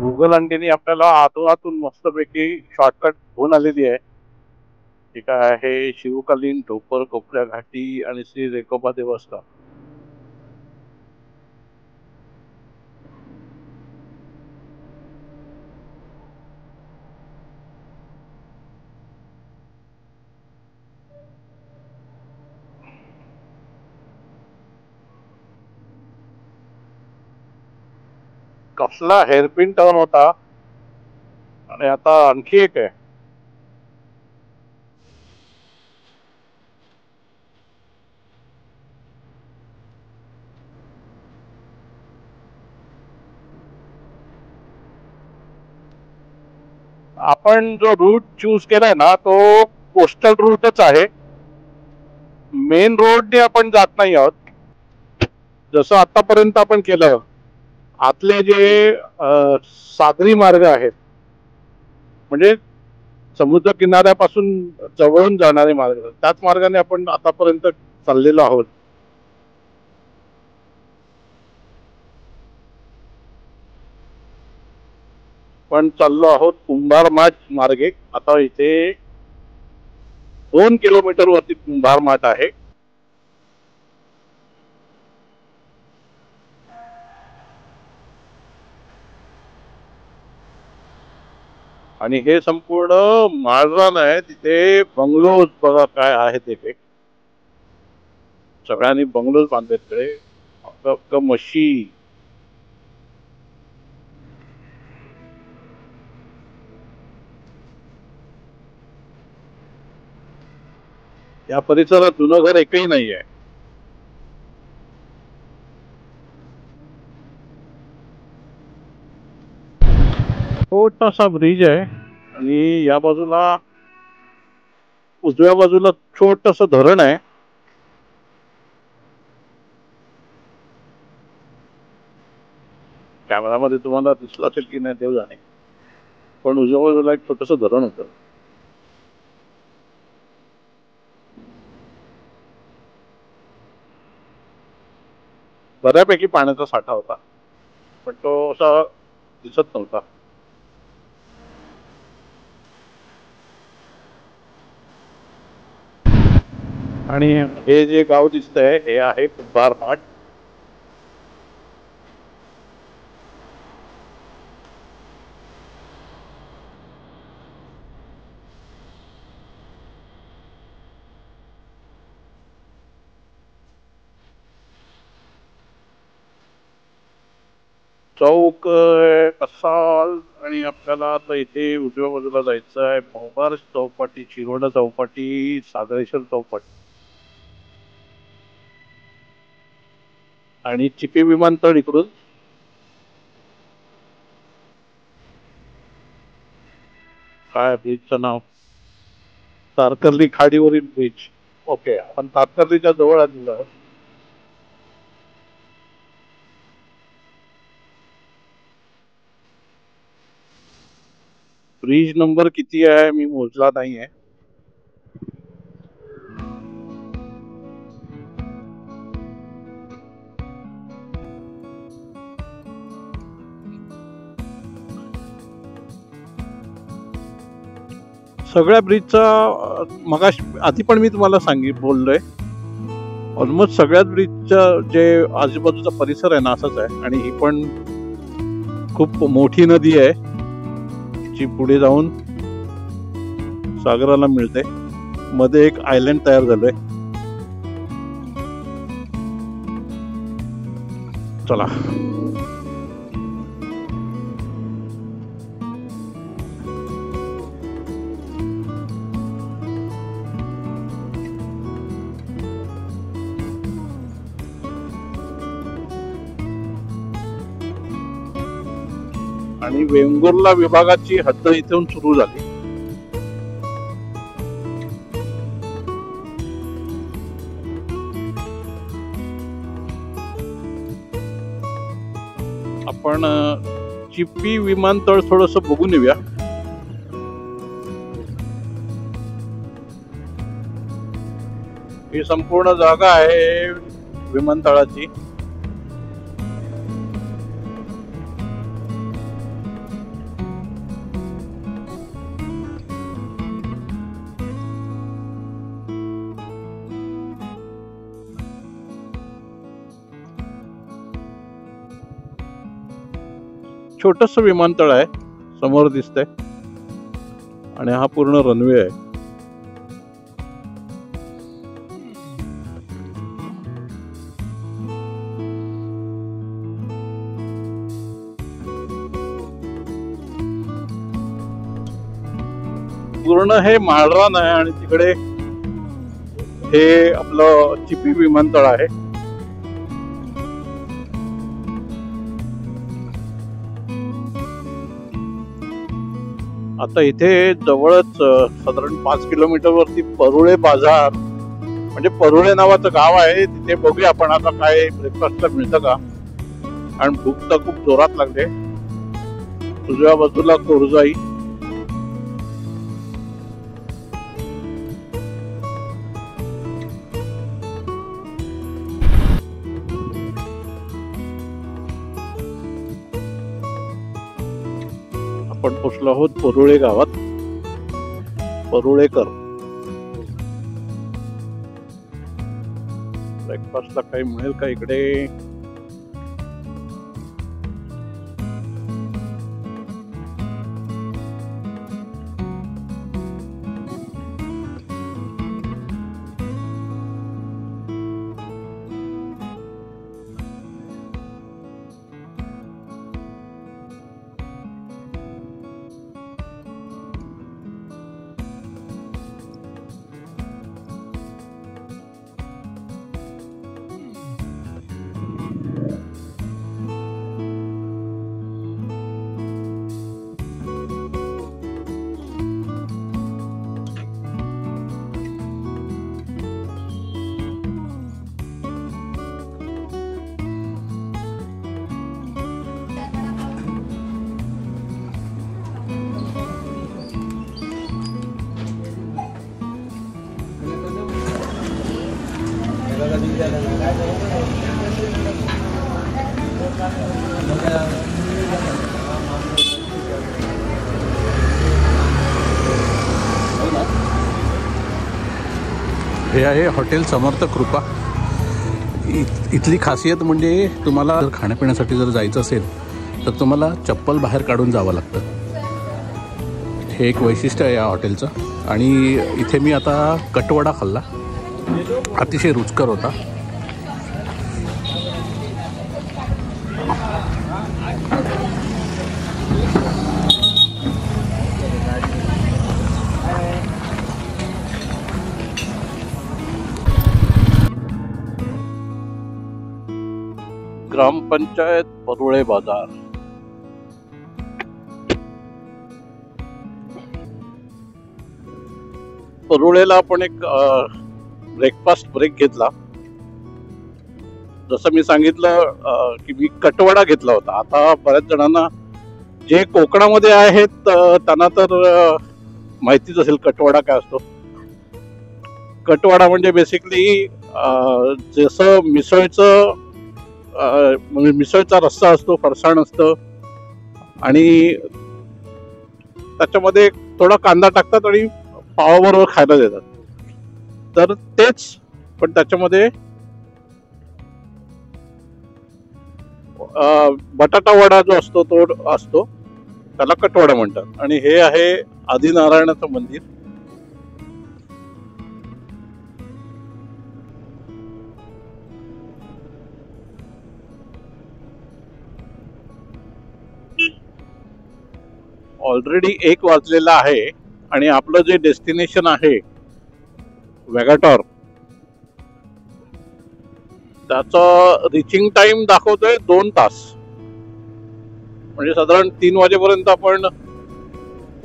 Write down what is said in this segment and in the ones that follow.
Google अंटीनी आपल्याला आतून आतून मस्तपैकी शॉर्टकट होऊन आलेली आहे. ठीक आहे, शिवकालीन ढोपर कोपऱ्या घाटी आणि श्री रेकोबा देवस्थान. कसला हेअरपिन टर्न होता. आणि आता आणखी एक आहे. आपण जो रूट चूज केलाय ना तो कोस्टल रूटच आहे. मेन रोडने आपण जात नाही आहोत. जसं आतापर्यंत आपण केलं, आतले जे सागरी मार्ग आहेत, म्हणजे समुद्र किनाऱ्यापासून जवळून जाणारे मार्ग, त्याच मार्गाने आपण आतापर्यंत चाललेलो आहोत. पण चाललो आहोत कुंभार माठ मार्गे. आता इथे 2 किलोमीटर वरती कुंभार माठ आहे. आणि हे संपूर्ण माळरान आहे. तिथे बंगलोज बघा काय आहेत. तिथे सगळ्यांनी बंगलोज बांधले. तिकडे म्हशी. या परिसरात जुनं घर एकही नाही आहे. छोटासा ब्रिज आहे आणि या बाजूला उजव्या बाजूला छोटस धरण आहे. कॅमेरामध्ये तुम्हाला दिसलं असेल की नाही देव जाणे, पण उजव्या बाजूला एक छोटस धरण होतं. बऱ्यापैकी पाण्याचा साठा होता, पण तो असा दिसत नव्हता. आणि हे जे गाव दिसतंय हे आहे कुंभार माठ. चौक कसाल. आणि आपल्याला आता इथे उजव्या बाजूला जायचं आहे मोबार चौपाटी, शिरोडा चौपाटी, सागरेश्वर चौपाटी आणि चिपी विमानतळ इकडून. काय ब्रिजचं नाव? तारकर्ली खाडीवरील ब्रिज. ओके, आपण तारकर्लीच्या जवळ आलेलो आहोत. ब्रिज नंबर किती आहे मी मोजला नाहीये. सगळ्या ब्रिजचा मगाशी आधी पण मी तुम्हाला बोललोय. ऑलमोस्ट सगळ्याच ब्रिजच्या जे आजूबाजूचा परिसर आहे ना असाच आहे. आणि ही पण खूप मोठी नदी आहे जी पुढे जाऊन सागराला मिळते. मध्ये एक आयलंड तयार झालंय. चला, आणि वेंगुर्ला विभागाची हद्द इथून सुरू झाली. आपण चिपी विमानतळ थोडस बघून येऊया. ही संपूर्ण जागा आहे विमानतळाची. छोटस विमानतळ आहे, समोर दिसतंय, आणि हा पूर्ण रनवे आहे. पूर्ण हे माळरान आहे आणि तिकडे हे आपलं चिपी विमानतळ आहे. आता इथे जवळच साधारण 5 किलोमीटर वरती परुळे बाजार म्हणजे परुळे नावाचं गाव आहे. तिथे बघूया आपण आता काय ब्रेकफास्टला मिळतं का, आणि भूक तर खूप जोरात लागते. उजव्या बाजूला कोरजाई, आपण पोचलो आहोत परुळे गावात. परुळेकर. ब्रेकफास्टला काही मिळेल का इकडे? हे आहे हॉटेल समर्थ कृपा. इथली खासियत म्हणजे तुम्हाला जर खाण्यापिण्यासाठी जर जायचं असेल तर तुम्हाला चप्पल बाहेर काढून जावं लागतं. हे एक वैशिष्ट्य आहे या हॉटेलचं. आणि इथे मी आता कटवडा खाल्ला, अतिशय रुचकर होता. ग्रामपंचायत परुळे बाजार. परुळेला आपण एक ब्रेकफास्ट ब्रेक घेतला. जसं मी सांगितलं की मी कटवडा घेतला होता. आता बऱ्याच जणांना जे कोकणामध्ये आहेत त्यांना तर माहितीच असेल कटवडा काय असतो. कटवडा म्हणजे बेसिकली जसं मिसळचा रस्सा असतो, फरसाण असतं, आणि त्याच्यामध्ये थोडा कांदा टाकतात आणि पावाबरोबर खायला देतात. तर तेच, पण त्याच्यामध्ये बटाटा वडा जो असतो तो असतो, त्याला कटवडा म्हणतात. आणि हे आहे आदिनारायणाचं मंदिर. ऑलरेडी 1 वाजलेला आहे आणि आपलं जे डेस्टिनेशन आहे वॅगाटॉर, त्याचा रिचिंग टाइम दाखवतोय 2 तास. म्हणजे साधारण 3 वाजेपर्यंत आपण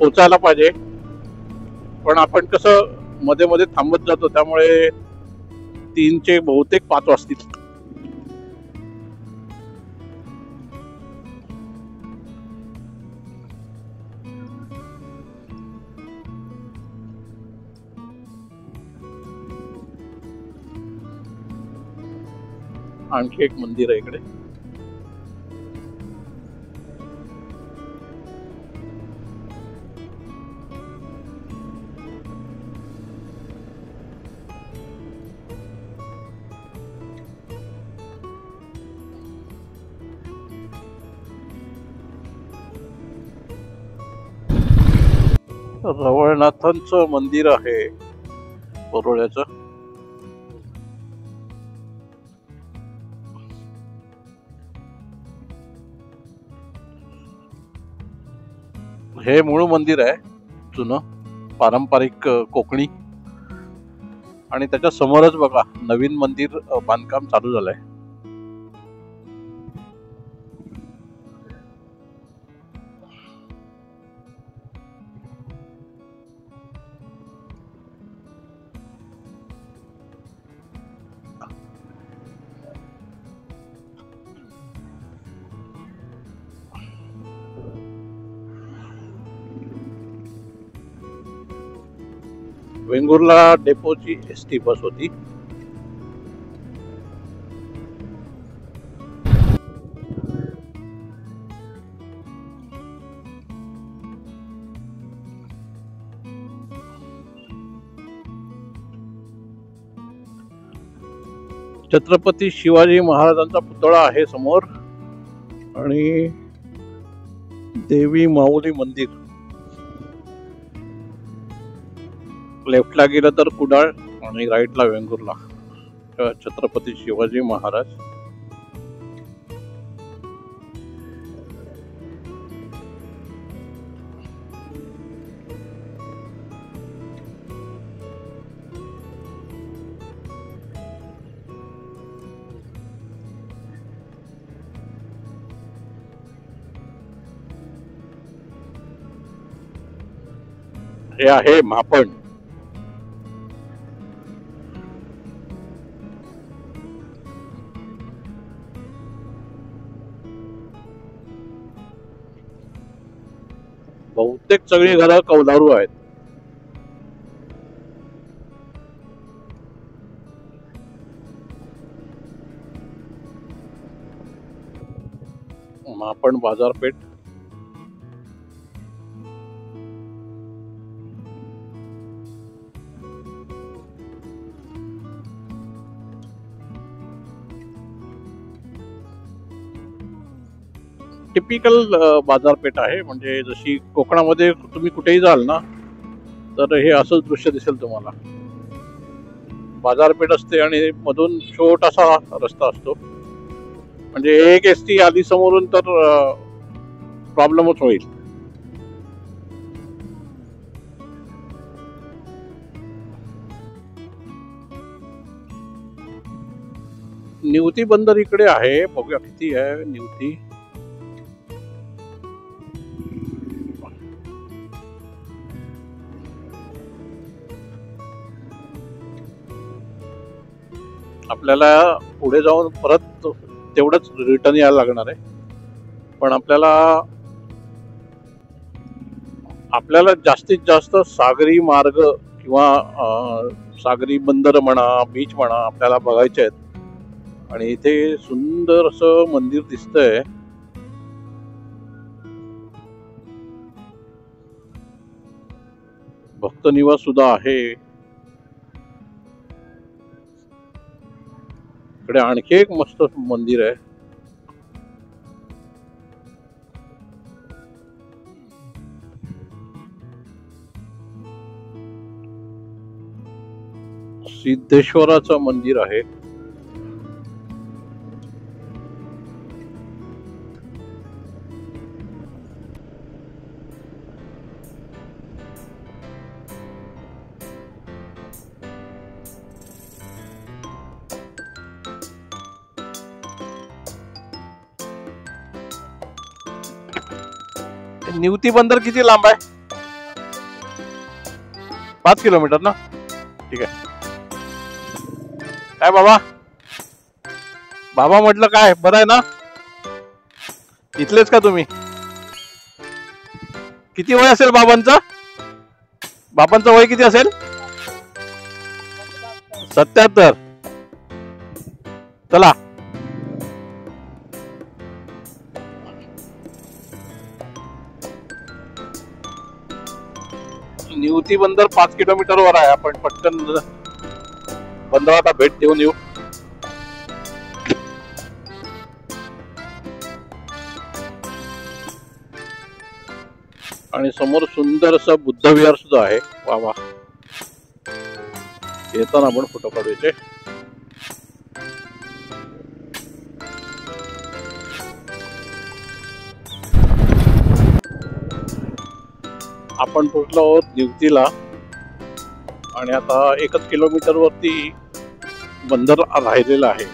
पोचायला पाहिजे. पण आपण कसं मध्ये मध्ये थांबत जातो, त्यामुळे 3चे बहुतेक 5 वाजतील. आणखी एक मंदिर आहे इकडे. रवळनाथांचं मंदिर आहे परोळ्याचं. हे मूळ मंदिर आहे जुनं पारंपरिक कोकणी. आणि त्याच्या समोरच बघा नवीन मंदिर बांधकाम चालू झालंय. वेंगुर्ला डेपोची एसटी बस होती. छत्रपती शिवाजी महाराजांचा पुतळा आहे समोर आणि देवी माऊली मंदिर. लेफ्टला गेलं तर कुडाळ आणि राईटला वेंगुर्ला. छत्रपती शिवाजी महाराज. हे आहे म्हापण. बहुतेक सगळी घरं कौलारू आहेत. म्हापण बाजारपेठ. टिपिकल बाजारपेठ आहे. म्हणजे जशी कोकणामध्ये तुम्ही कुठेही जाल ना तर हे असंच दृश्य दिसेल तुम्हाला. बाजारपेठ असते आणि मधून छोटासा रस्ता असतो. म्हणजे एक एसटी आली समोरून तर प्रॉब्लेमच होईल. निवती बंदर इकडे आहे. बघूया किती आहे निवती. आपल्याला पुढे जाऊन परत तेवढंच रिटर्न यायला लागणार आहे. पण आपल्याला जास्तीत जास्त सागरी मार्ग किंवा सागरी बंदर म्हणा, बीच म्हणा आपल्याला बघायचे आहेत. आणि इथे सुंदर असं मंदिर दिसतंय. भक्त निवास सुद्धा आहे. इकडे आणखी एक मस्त मंदिर आहे. सिद्धेश्वराचं मंदिर आहे. निवती बंदर किती लांब आहे? 5 किलोमीटर ना. ठीक आहे. काय बाबा म्हटलं काय बरं आहे ना? इथलेच का तुम्ही? किती वय असेल बाबांचं? वय किती असेल? 77. चला निवती बंदर 5 किलोमीटर वर आहे. आपण पटकन बंदराला भेट देऊन येऊ. आणि समोर सुंदर असं बुद्ध विहार सुद्धा आहे. वा वा, येताना आपण फोटो काढूचे. आपण पोहोचलो आहोत निवतीला आणि आता 1 किलोमीटर वरती बंदर राहिलेलं आहे.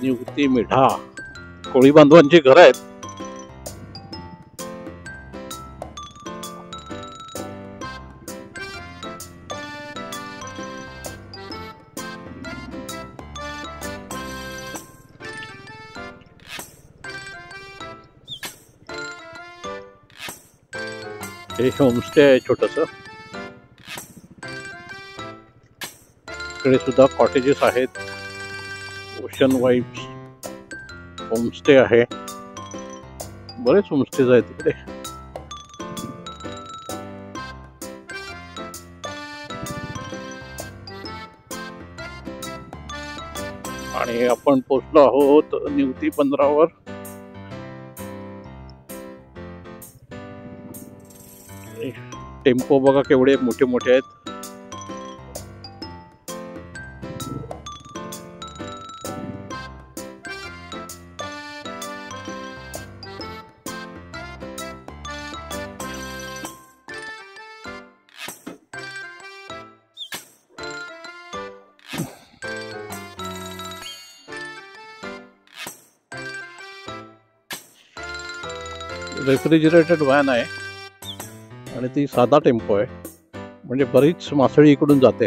निवती मिठा कोळी बांधवांची घर आहेत. हे होमस्टे आहे छोटस. इकडे सुद्धा कॉटेजेस आहेत. ओशन वाईब्स होमस्टे आहे. बरेच होमस्टेज आहेत तिकडे. आणि आपण पोहोचलो आहोत निवती बंदरावर. टेम्पो बघा केवढे मोठे मोठे आहेत. रेफ्रिजरेटेड व्हॅन आहे आणि ती साधा टेम्पो आहे, म्हणजे बरीच मासळी इकडून जाते.